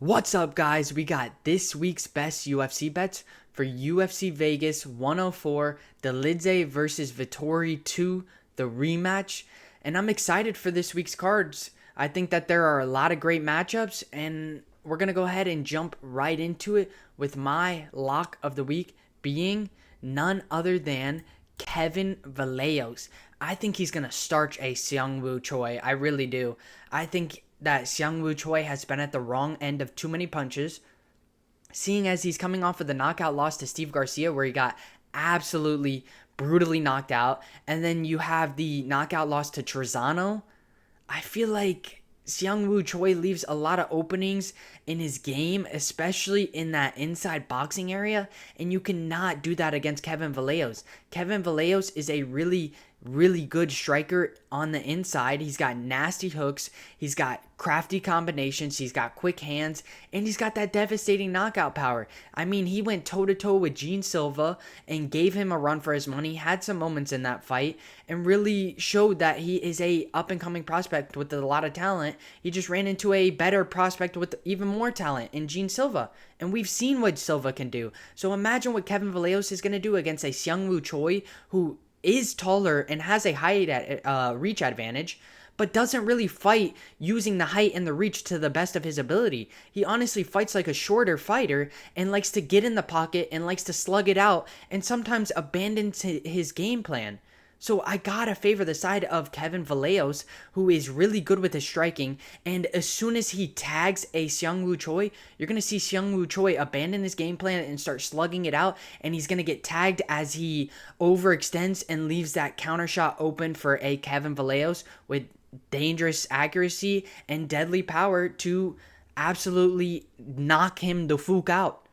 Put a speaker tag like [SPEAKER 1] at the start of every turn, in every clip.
[SPEAKER 1] What's up, guys? We got this week's best UFC bets for UFC Vegas 104, Dolidze vs Vettori 2, the rematch. And I'm excited for this week's cards. I think that there are a lot of great matchups, and we're going to go ahead and jump right into it with my lock of the week being none other than Kevin Vallejos. I think he's going to starch a Seungwoo Choi. I really do. I think that Seungwoo Choi has been at the wrong end of too many punches, seeing as he's coming off of the knockout loss to Steve Garcia where he got absolutely brutally knocked out, and then you have the knockout loss to Trezano. I feel like Seungwoo Choi leaves a lot of openings in his game, especially in that inside boxing area, and you cannot do that against Kevin Vallejos. Kevin Vallejos is a really good striker on the inside. He's got nasty hooks, he's got crafty combinations, he's got quick hands, and he's got that devastating knockout power. I mean, he went toe to toe with Gene Silva and gave him a run for his money, had some moments in that fight, and really showed that he is a up and coming prospect with a lot of talent. He just ran into a better prospect with even more talent in Gene Silva, and we've seen what Silva can do. So imagine what Kevin Vallejos is going to do against a Seungwoo Choi who is taller and has a height reach advantage, but doesn't really fight using the height and the reach to the best of his ability. He honestly fights like a shorter fighter and likes to get in the pocket and likes to slug it out and sometimes abandons his game plan. So I gotta favor the side of Kevin Vallejos, who is really good with his striking. And as soon as he tags a Seungwoo Choi, you're gonna see Seungwoo Choi abandon his game plan and start slugging it out. And he's gonna get tagged as he overextends and leaves that counter shot open for a Kevin Vallejos with dangerous accuracy and deadly power to absolutely knock him the fuck out.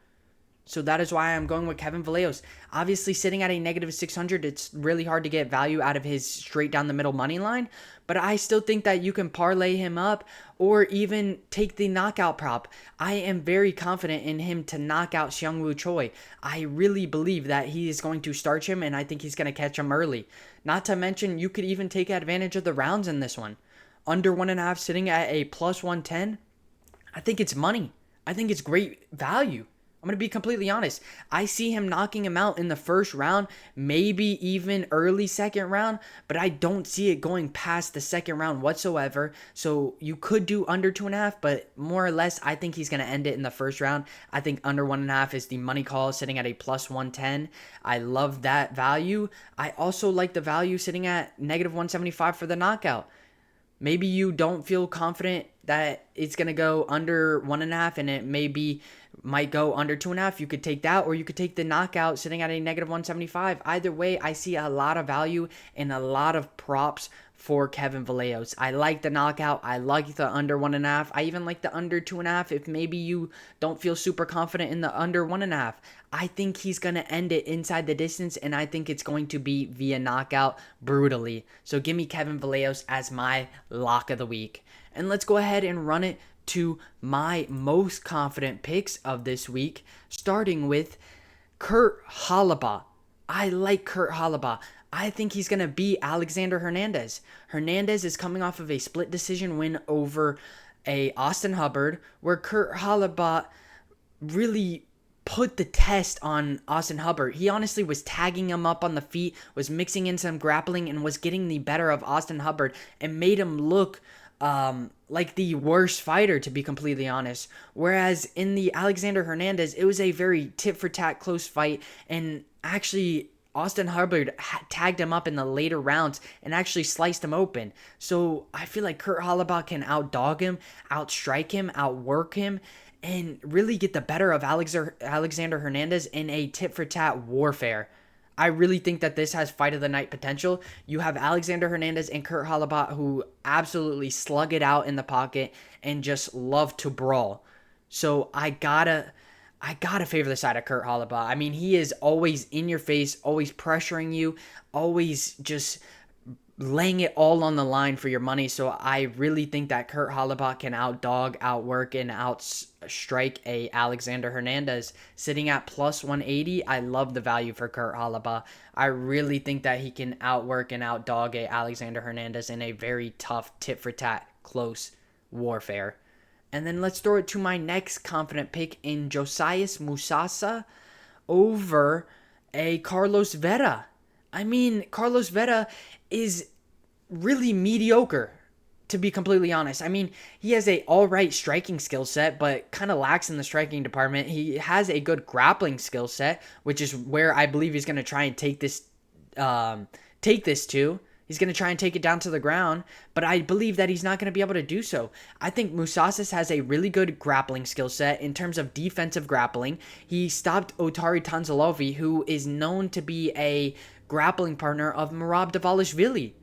[SPEAKER 1] So that is why I'm going with Kevin Vallejos. Obviously, sitting at a negative 600, it's really hard to get value out of his straight down the middle money line. But I still think that you can parlay him up or even take the knockout prop. I am very confident in him to knock out Seungwoo Choi. I really believe that he is going to starch him, and I think he's going to catch him early. Not to mention, you could even take advantage of the rounds in this one. Under 1.5 sitting at a plus 110. I think it's money. I think it's great value. I'm going to be completely honest. I see him knocking him out in the first round, maybe even early second round, but I don't see it going past the second round whatsoever. So you could do under 2.5, but more or less, I think he's going to end it in the first round. I think under 1.5 is the money call sitting at a plus 110. I love that value. I also like the value sitting at negative 175 for the knockout. Maybe you don't feel confident that it's going to go under 1.5 and it might go under 2.5. You could take that, or you could take the knockout sitting at a negative 175. Either way, I see a lot of value and a lot of props for Kevin Vallejos. I like the knockout. I like the under 1.5. I even like the under 2.5 if maybe you don't feel super confident in the under 1.5. I think he's going to end it inside the distance, and I think it's going to be via knockout brutally. So give me Kevin Vallejos as my lock of the week. And let's go ahead and run it to my most confident picks of this week, starting with Kurt Holobaugh. I like Kurt Holobaugh. I think he's going to beat Alexander Hernandez. Hernandez is coming off of a split decision win over a Austin Hubbard, where Kurt Holobaugh really put the test on Austin Hubbard. He honestly was tagging him up on the feet, was mixing in some grappling, and was getting the better of Austin Hubbard and made him look like the worst fighter, to be completely honest. Whereas in the Alexander Hernandez, it was a very tit for tat close fight, and actually Austin Hubbard tagged him up in the later rounds and actually sliced him open. So I feel like Kurt Holobaugh can outdog him, outstrike him, outwork him, and really get the better of Alexander Hernandez in a tit for tat warfare. I really think that this has fight of the night potential. You have Alexander Hernandez and Kurt Holobaugh who absolutely slug it out in the pocket and just love to brawl. So I gotta favor the side of Kurt Holobaugh. I mean, he is always in your face, always pressuring you, always just laying it all on the line for your money. So I really think that Kurt Holobaugh can outdog, outwork, and outstrike a Alexander Hernandez. Sitting at plus 180, I love the value for Kurt Holobaugh. I really think that he can outwork and outdog a Alexander Hernandez in a very tough tit-for-tat close warfare. And then let's throw it to my next confident pick in Josias Musasa over a Carlos Vera. I mean, Carlos Vera is really mediocre, to be completely honest. I mean, he has a all right striking skill set, but kind of lacks in the striking department. He has a good grappling skill set, which is where I believe he's going to try and take this to. He's going to try and take it down to the ground, but I believe that he's not going to be able to do so. I think Musasas has a really good grappling skill set in terms of defensive grappling. He stopped Otari Tanzalovi, who is known to be a grappling partner of Merab Dvalishvili.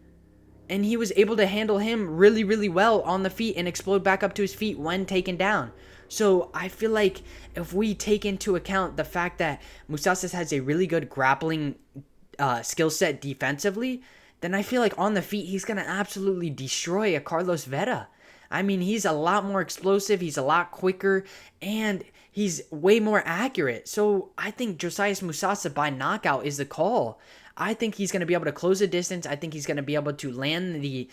[SPEAKER 1] And he was able to handle him really, really well on the feet and explode back up to his feet when taken down. So I feel like if we take into account the fact that Musasas has a really good grappling skill set defensively, then I feel like on the feet, he's going to absolutely destroy a Carlos Vera. I mean, he's a lot more explosive, he's a lot quicker, and he's way more accurate. So I think Josias Musasa by knockout is the call. I think he's going to be able to close the distance. I think he's going to be able to land the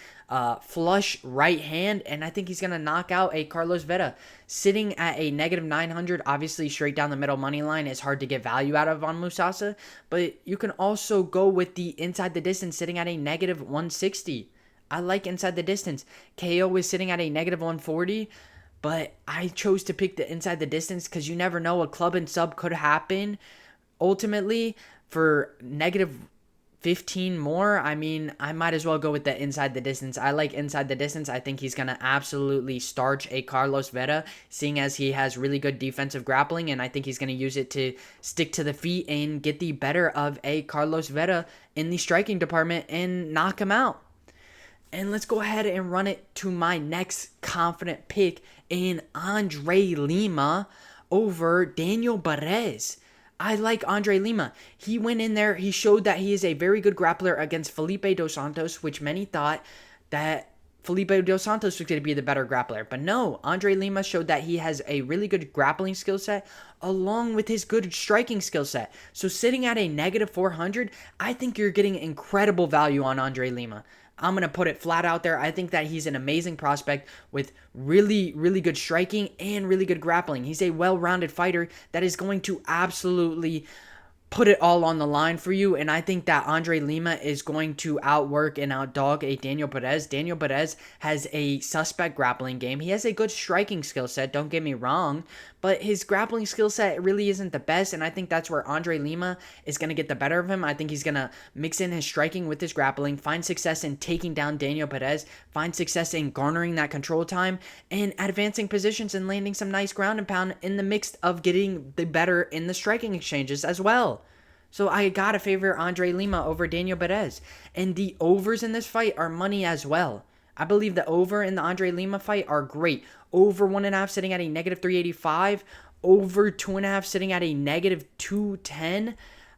[SPEAKER 1] flush right hand, and I think he's going to knock out a Carlos Vera. Sitting at a negative 900, obviously straight down the middle money line is hard to get value out of on Musasa, but you can also go with the inside the distance sitting at a negative 160. I like inside the distance. KO is sitting at a negative 140, but I chose to pick the inside the distance because you never know, a club and sub could happen. Ultimately, for negative 15 more, I mean, I might as well go with the inside the distance. I like inside the distance. I think he's going to absolutely starch a Carlos Vera, seeing as he has really good defensive grappling, and I think he's going to use it to stick to the feet and get the better of a Carlos Vera in the striking department and knock him out. And let's go ahead and run it to my next confident pick in Andre Lima over Daniel Perez. I like Andre Lima. He went in there. He showed that he is a very good grappler against Felipe Dos Santos, which many thought that Felipe Dos Santos was going to be the better grappler. But no, Andre Lima showed that he has a really good grappling skill set along with his good striking skill set. So sitting at a negative 400, I think you're getting incredible value on Andre Lima. I'm going to put it flat out there. I think that he's an amazing prospect with really, really good striking and really good grappling. He's a well-rounded fighter that is going to absolutely put it all on the line for you, and I think that Andre Lima is going to outwork and outdog a Daniel Perez. Daniel Perez has a suspect grappling game. He has a good striking skill set, don't get me wrong, but his grappling skill set really isn't the best, and I think that's where Andre Lima is going to get the better of him. I think he's going to mix in his striking with his grappling, find success in taking down Daniel Perez, find success in garnering that control time, and advancing positions and landing some nice ground and pound in the mix of getting the better in the striking exchanges as well. So I gotta favor Andre Lima over Daniel Perez. And the overs in this fight are money as well. I believe the over in the Andre Lima fight are great. Over 1.5 sitting at a negative 385. Over 2.5 sitting at a negative 210.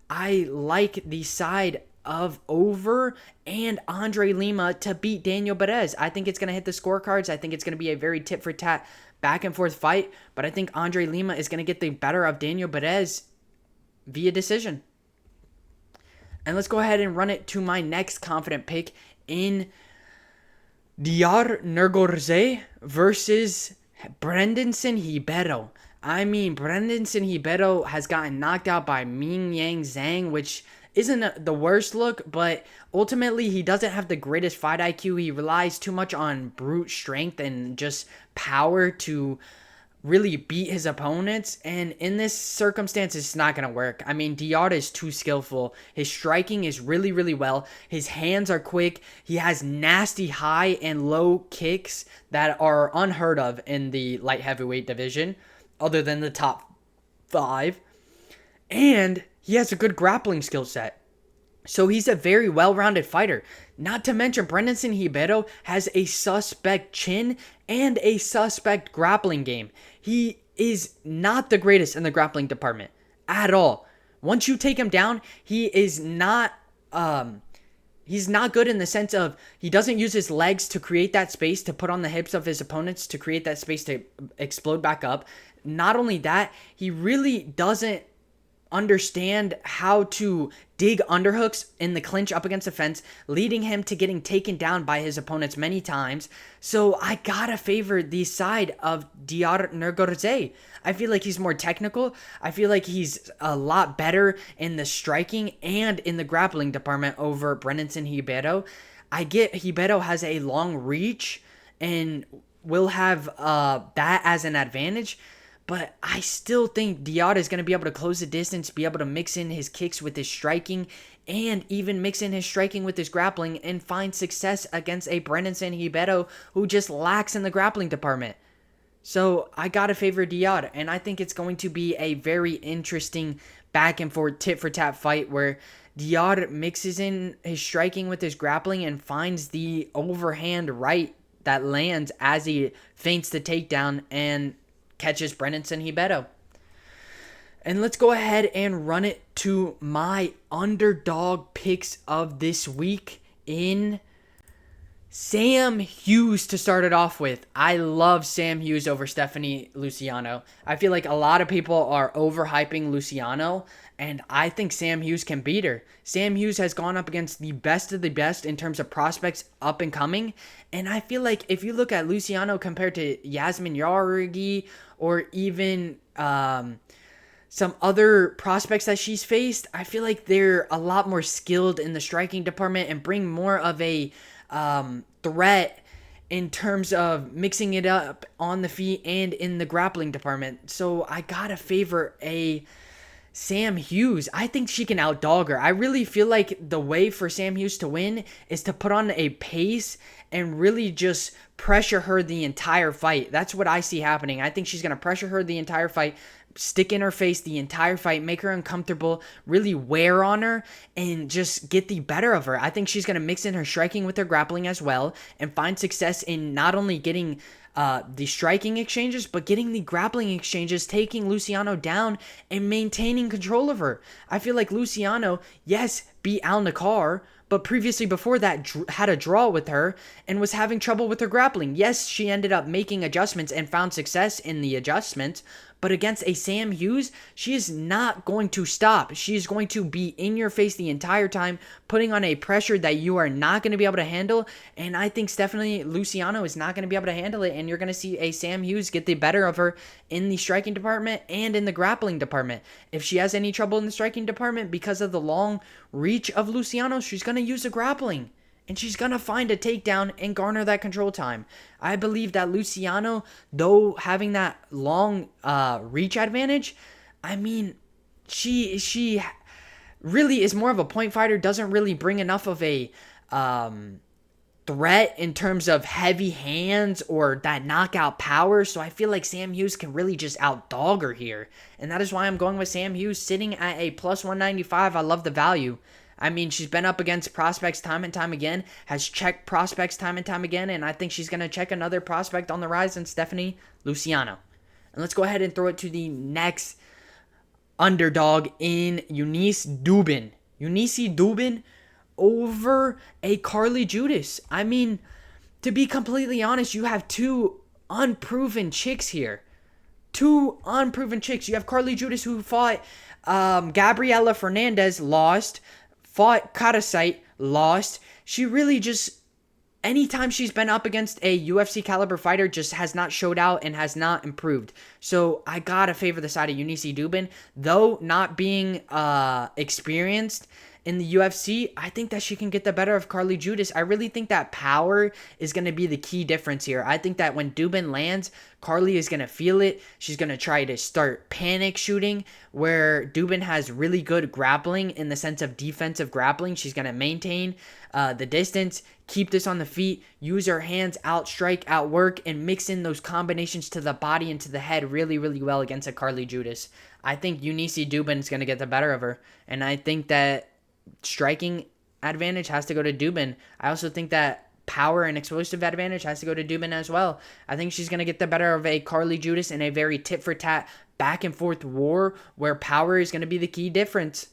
[SPEAKER 1] I like the side of over and Andre Lima to beat Daniel Perez. I think it's going to hit the scorecards. I think it's going to be a very tit for tat back and forth fight. But I think Andre Lima is going to get the better of Daniel Perez via decision. And let's go ahead and run it to my next confident pick in Diar Nergorze versus Brendanson Ribeiro. I mean, Brendanson Ribeiro has gotten knocked out by Ming Yang Zhang, which isn't the worst look, but ultimately he doesn't have the greatest fight IQ. He relies too much on brute strength and just power to really beat his opponents, and in this circumstance it's not going to work. I mean, Diarra is too skillful. His striking is really, really well. His hands are quick. He has nasty high and low kicks that are unheard of in the light heavyweight division, other than the top 5. And he has a good grappling skill set. So he's a very well-rounded fighter. Not to mention, Brendanson Ribeiro has a suspect chin and a suspect grappling game. He is not the greatest in the grappling department at all. Once you take him down, he is not he's not good in the sense of he doesn't use his legs to create that space to put on the hips of his opponents to create that space to explode back up. Not only that, he really doesn't understand how to dig underhooks in the clinch up against the fence, leading him to getting taken down by his opponents many times. So I gotta favor the side of Diar Nergorze. I feel like he's more technical. I feel like he's a lot better in the striking and in the grappling department over Brennison Ribeiro. I get Ribeiro has a long reach and will have that as an advantage. But I still think Diar is going to be able to close the distance, be able to mix in his kicks with his striking, and even mix in his striking with his grappling and find success against a Brennison Ribeiro who just lacks in the grappling department. So I got to favor Diar, and I think it's going to be a very interesting back and forth tit for tat fight where Diar mixes in his striking with his grappling and finds the overhand right that lands as he feints the takedown and catches Brennison Ribeiro. And let's go ahead and run it to my underdog picks of this week in Sam Hughes to start it off with. I love Sam Hughes over Stephanie Luciano. I feel like a lot of people are overhyping Luciano, and I think Sam Hughes can beat her. Sam Hughes has gone up against the best of the best in terms of prospects up and coming, and I feel like if you look at Luciano compared to Yasmin Yargi or even some other prospects that she's faced, I feel like they're a lot more skilled in the striking department and bring more of a threat in terms of mixing it up on the feet and in the grappling department. So I gotta favor a Sam Hughes. I think she can outdog her. I really feel like the way for Sam Hughes to win is to put on a pace and really just pressure her the entire fight. That's what I see happening. I think she's going to pressure her the entire fight, stick in her face the entire fight, make her uncomfortable, really wear on her, and just get the better of her. I think she's going to mix in her striking with her grappling as well and find success in not only getting the striking exchanges, but getting the grappling exchanges, taking Luciano down and maintaining control of her. I feel like Luciano, yes, beat Al Nakar, but previously before that had a draw with her and was having trouble with her grappling. Yes, she ended up making adjustments and found success in the adjustments, but against a Sam Hughes, she is not going to stop. She is going to be in your face the entire time, putting on a pressure that you are not going to be able to handle, and I think Stephanie Luciano is not going to be able to handle it, and you're going to see a Sam Hughes get the better of her in the striking department and in the grappling department. If she has any trouble in the striking department because of the long reach of Luciano, she's going to use the grappling. And she's going to find a takedown and garner that control time. I believe that Luciano, though having that long reach advantage, I mean, she really is more of a point fighter, doesn't really bring enough of a threat in terms of heavy hands or that knockout power. So I feel like Sam Hughes can really just outdog her here. And that is why I'm going with Sam Hughes sitting at a plus 195. I love the value. I mean, she's been up against prospects time and time again, has checked prospects time and time again, and I think she's going to check another prospect on the rise in Stephanie Luciano. And let's go ahead and throw it to the next underdog in Eunice Dubin. Eunice Dubin over a Carly Judas. I mean, to be completely honest, you have two unproven chicks here. Two unproven chicks. You have Carly Judas who fought Gabriela Fernandez, lost. Fought Karasite, lost. She really just, anytime she's been up against a UFC caliber fighter, just has not showed out and has not improved. So I gotta favor the side of Eunice Dubin. Though not being experienced in the UFC, I think that she can get the better of Carly Judas. I really think that power is going to be the key difference here. I think that when Dubin lands, Carly is going to feel it. She's going to try to start panic shooting, where Dubin has really good grappling in the sense of defensive grappling. She's going to maintain the distance, keep this on the feet, use her hands, outstrike, outwork, and mix in those combinations to the body and to the head really, really well against a Carly Judas. I think Eunice Dubin is going to get the better of her, and I think that striking advantage has to go to Dubin. I also think that power and explosive advantage has to go to Dubin as well. I think she's going to get the better of a Carly Judas in a very tit-for-tat, back-and-forth war where power is going to be the key difference.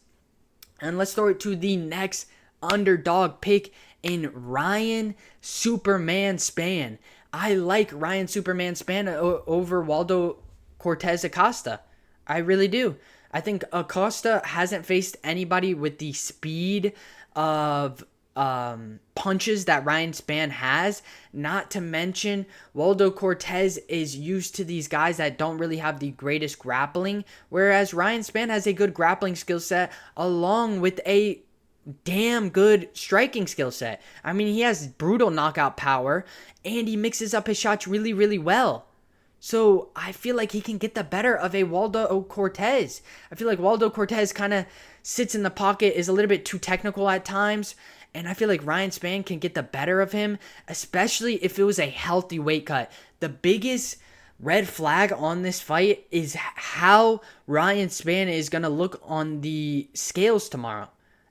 [SPEAKER 1] And let's throw it to the next underdog pick in Ryan Superman Spann. I like Ryan Superman Spann over Waldo Cortez Acosta. I really do. I think Acosta hasn't faced anybody with the speed of punches that Ryan Spann has. Not to mention, Waldo Cortez is used to these guys that don't really have the greatest grappling, whereas Ryan Spann has a good grappling skill set along with a damn good striking skill set. I mean, he has brutal knockout power and he mixes up his shots really, really well. So I feel like he can get the better of a Waldo Cortez. I feel like Waldo Cortez kind of sits in the pocket, is a little bit too technical at times. And I feel like Ryan Spann can get the better of him, especially if it was a healthy weight cut. The biggest red flag on this fight is how Ryan Spann is going to look on the scales tomorrow.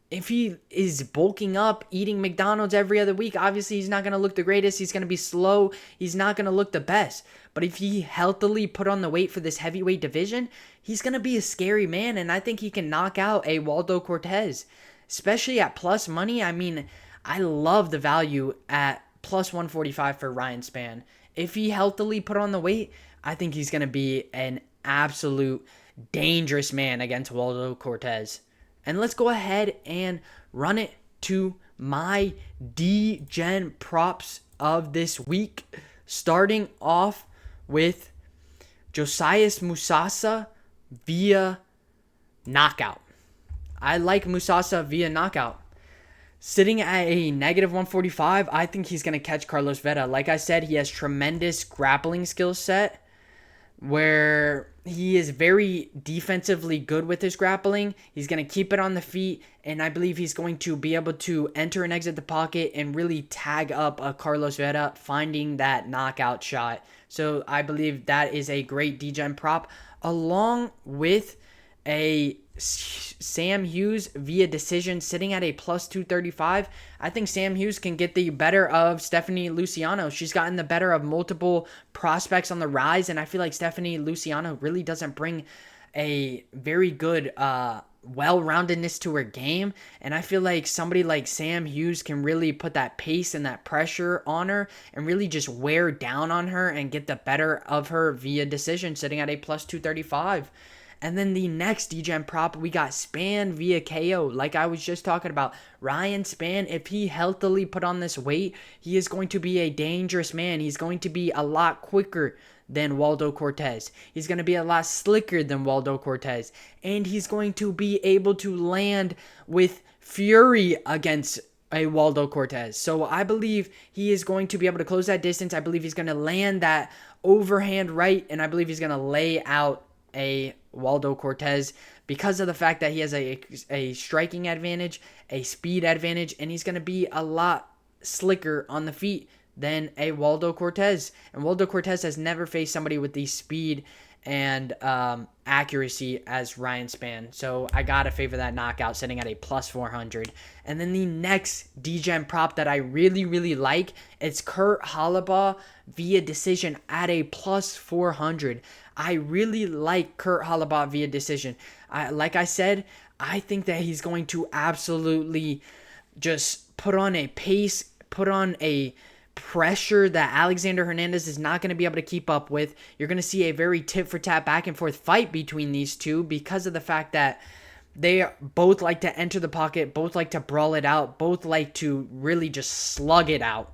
[SPEAKER 1] If he is bulking up, eating McDonald's every other week, obviously he's not going to look the greatest. He's going to be slow. He's not going to look the best. But if he healthily put on the weight for this heavyweight division, he's going to be a scary man. And I think he can knock out a Waldo Cortez, especially at plus money. I mean, I love the value at plus 145 for Ryan Spann. If he healthily put on the weight, I think he's going to be an absolute dangerous man against Waldo Cortez. And let's go ahead and run it to my Degen props of this week. Starting off with Josias Musasa via knockout. I like Musasa via knockout. Sitting at a negative 145, I think he's going to catch Carlos Vera. Like I said, he has tremendous grappling skill set where he is very defensively good with his grappling. He's going to keep it on the feet, and I believe he's going to be able to enter and exit the pocket and really tag up a Carlos Vera, finding that knockout shot. So I believe that is a great Degen prop, along with a Sam Hughes via decision sitting at a plus 235. I think Sam Hughes can get the better of Stephanie Luciano. She's gotten the better of multiple prospects on the rise, and I feel like Stephanie Luciano really doesn't bring a very good well-roundedness to her game, and I feel like somebody like Sam Hughes can really put that pace and that pressure on her and really just wear down on her and get the better of her via decision sitting at a plus 235. And then the next Degen prop, we got Spann via KO. Like I was just talking about, Ryan Spann, if he healthily put on this weight, he is going to be a dangerous man. He's going to be a lot quicker than Waldo Cortez. He's going to be a lot slicker than Waldo Cortez. And he's going to be able to land with fury against a Waldo Cortez. So I believe he is going to be able to close that distance. I believe he's going to land that overhand right, and I believe he's going to lay out a Waldo Cortez because of the fact that he has a striking advantage, a speed advantage, and he's going to be a lot slicker on the feet than a Waldo Cortez. And Waldo Cortez has never faced somebody with the speed and accuracy as Ryan Spann. So I got to favor that knockout sitting at a plus 400. And then the next Degen prop that I really, really like, it's Kurt Holobaugh via decision at a plus 400. I really like Kurt Holobaugh via decision. Like I said, I think that he's going to absolutely just put on a pace, put on a pressure that Alexander Hernandez is not going to be able to keep up with. You're going to see a very tit-for-tat back-and-forth fight between these two because of the fact that they both like to enter the pocket, both like to brawl it out, both like to really just slug it out.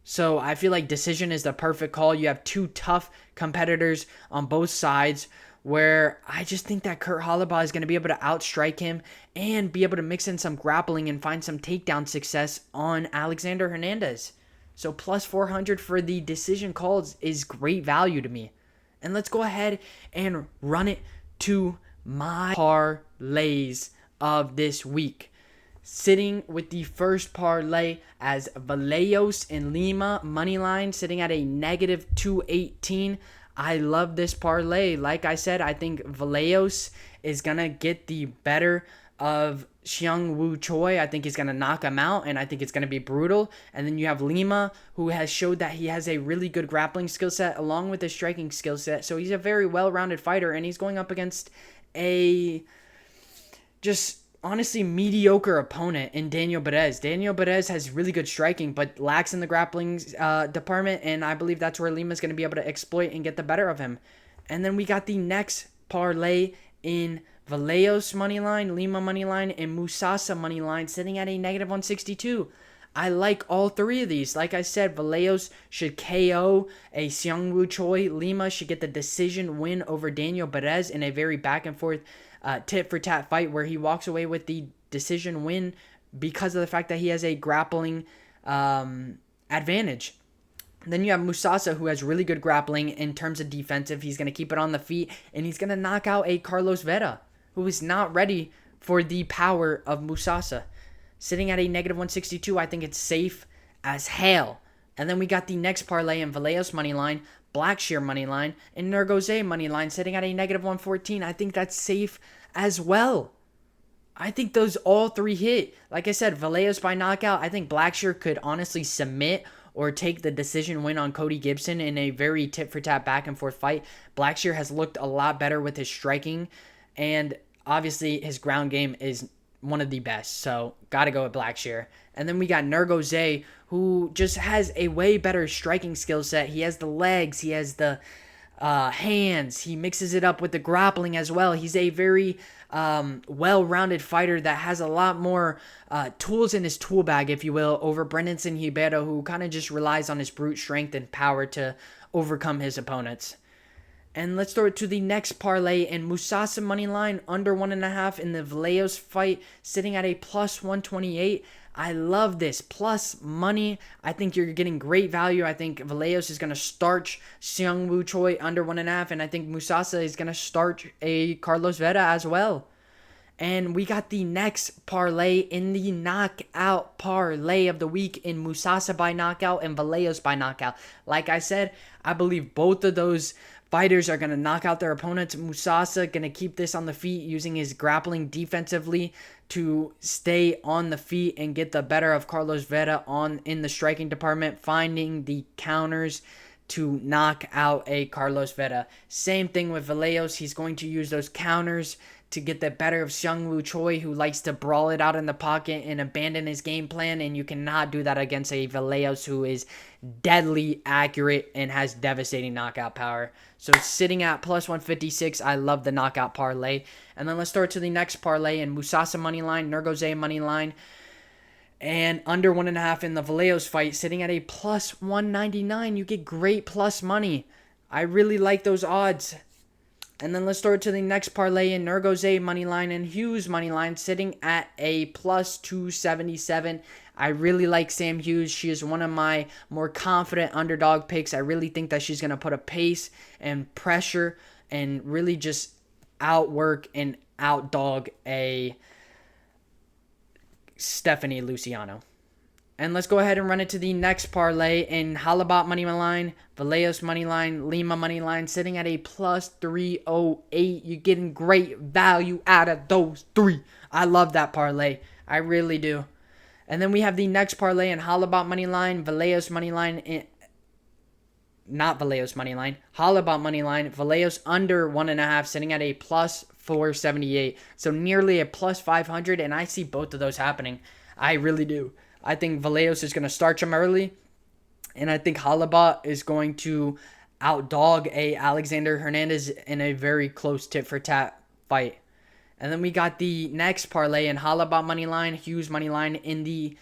[SPEAKER 1] So I feel like decision is the perfect call. You have two tough competitors on both sides where I just think that Kurt Holobaugh is going to be able to outstrike him and be able to mix in some grappling and find some takedown success on Alexander Hernandez. So plus 400 for the decision calls is great value to me. And let's go ahead and run it to my parlays of this week. Sitting with the first parlay as Vallejos and Lima moneyline sitting at a negative 218. I love this parlay. Like I said, I think Vallejos is going to get the better of Xiang Wu Choi. I think he's going to knock him out, and I think it's going to be brutal. And then you have Lima, who has showed that he has a really good grappling skill set along with his striking skill set. So he's a very well-rounded fighter, and he's going up against a just honestly mediocre opponent in Daniel Perez. Daniel Perez has really good striking, but lacks in the grappling department, and I believe that's where Lima's going to be able to exploit and get the better of him. And then we got the next parlay in Vallejos money line, Lima money line, and Musasa money line sitting at a negative 162. I like all three of these. Like I said, Vallejos should KO a Seungwoo Choi. Lima should get the decision win over Daniel Perez in a very back and forth tit-for-tat fight where he walks away with the decision win because of the fact that he has a grappling advantage. Then you have Musasa, who has really good grappling in terms of defensive. He's going to keep it on the feet, and he's going to knock out a Carlos Vera, who is not ready for the power of Musasa. Sitting at a negative 162, I think it's safe as hell. And then we got the next parlay in Vallejos money line, Blackshear money line, and Nergoze money line sitting at a negative 114. I think that's safe as well. I think those all three hit. Like I said, Vallejos by knockout. I think Blackshear could honestly submit or take the decision win on Cody Gibson in a very tit-for-tat back-and-forth fight. Blackshear has looked a lot better with his striking, and obviously his ground game is one of the best, so got to go with Blackshear. And then we got Nergoze, who just has a way better striking skill set. He has the legs, he has the hands, he mixes it up with the grappling as well. He's a very well-rounded fighter that has a lot more tools in his tool bag, if you will, over Brandon Ribeiro, who kind of just relies on his brute strength and power to overcome his opponents. And let's throw it to the next parlay in Musasa money line, under 1.5 in the Vallejos fight, sitting at a plus 128. I love this. Plus money. I think you're getting great value. I think Vallejos is going to starch Seungwoo Choi under 1.5. And I think Musasa is going to starch a Carlos Vera as well. And we got the next parlay in the knockout parlay of the week in Musasa by knockout and Vallejos by knockout. Like I said, I believe both of those fighters are going to knock out their opponents. Musasa going to keep this on the feet using his grappling defensively to stay on the feet and get the better of Carlos Vera in the striking department, finding the counters to knock out a Carlos Vera. Same thing with Vallejos. He's going to use those counters to get the better of Seungwoo Choi, who likes to brawl it out in the pocket and abandon his game plan, and you cannot do that against a Vallejos who is deadly accurate and has devastating knockout power. So sitting at plus 156, I love the knockout parlay. And then let's start to the next parlay in Musasa money line, Nergoze money line, and under 1.5 in the Vallejos fight, sitting at a plus 199. You get great plus money. I really like those odds. And then let's throw it to the next parlay in Nergoze money line and Hughes money line, sitting at a plus 277. I really like Sam Hughes. She is one of my more confident underdog picks. I really think that she's going to put a pace and pressure and really just outwork and outdog a Stephanie Luciano. And let's go ahead and run it to the next parlay in Halibut money line, Vallejos money line, Lima money line, sitting at a plus 308. You're getting great value out of those three. I love that parlay. I really do. And then we have the next parlay in Halibut money line, Vallejos money line, not Vallejos money line, Halibut money line, Vallejos under 1.5, sitting at a plus 478. So nearly a plus 500, and I see both of those happening. I really do. I think Vallejos is going to starch him early, and I think Halibut is going to outdog a Alexander Hernandez in a very close tit-for-tat fight. And then we got the next parlay in Halibut money line, Hughes money line in the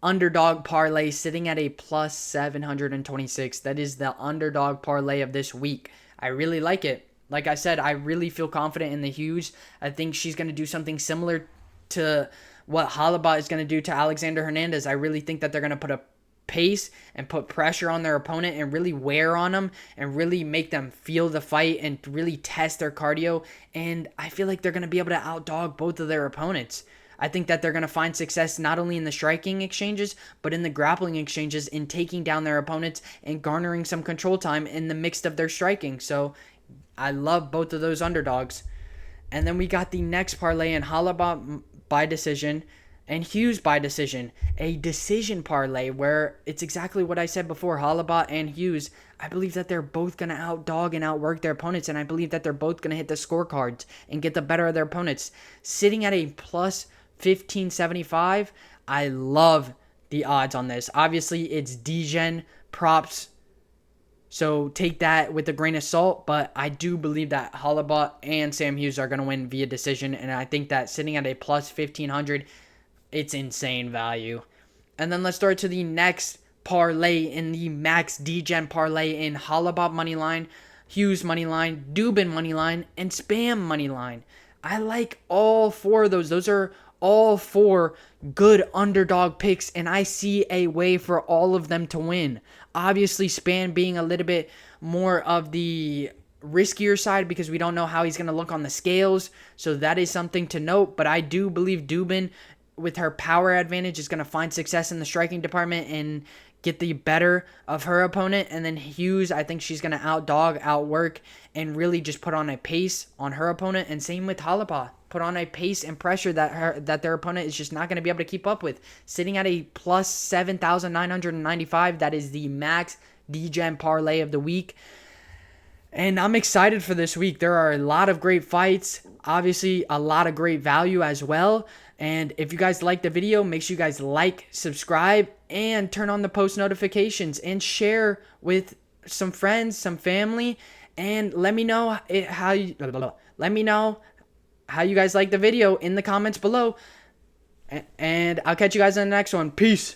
[SPEAKER 1] underdog parlay, sitting at a plus 726. That is the underdog parlay of this week. I really like it. Like I said, I really feel confident in the Hughes. I think she's going to do something similar to what Halibut is going to do to Alexander Hernandez. I really think that they're going to put a pace and put pressure on their opponent and really wear on them and really make them feel the fight and really test their cardio. And I feel like they're going to be able to outdog both of their opponents. I think that they're going to find success not only in the striking exchanges, but in the grappling exchanges, in taking down their opponents and garnering some control time in the mix of their striking. So I love both of those underdogs. And then we got the next parlay in Halibut by decision and Hughes by decision. A decision parlay where it's exactly what I said before, Halibut and Hughes. I believe that they're both going to outdog and outwork their opponents, and I believe that they're both going to hit the scorecards and get the better of their opponents. Sitting at a plus 1575, I love the odds on this. Obviously, it's Degen Props So take that with a grain of salt, but I do believe that Holloway and Sam Hughes are going to win via decision, and I think that sitting at a plus 1,500, it's insane value. And then let's start to the next parlay in the max Degen parlay in Holloway money line, Hughes money line, Dubin money line, and Spam money line. I like all four of those. Those are all four good underdog picks, and I see a way for all of them to win. Obviously, Spam being a little bit more of the riskier side because we don't know how he's going to look on the scales. So that is something to note. But I do believe Dubin, with her power advantage, is going to find success in the striking department and get the better of her opponent. And then Hughes, I think she's going to outdog, outwork, and really just put on a pace on her opponent. And same with Holloway. Put on a pace and pressure that their opponent is just not going to be able to keep up with. Sitting at a plus 7,995, that is the max Degen parlay of the week. And I'm excited for this week. There are a lot of great fights. Obviously, a lot of great value as well. And if you guys like the video, make sure you guys like, subscribe, and turn on the post notifications and share with some friends, some family, and let me know how you guys like the video in the comments below. And I'll catch you guys in the next one. Peace.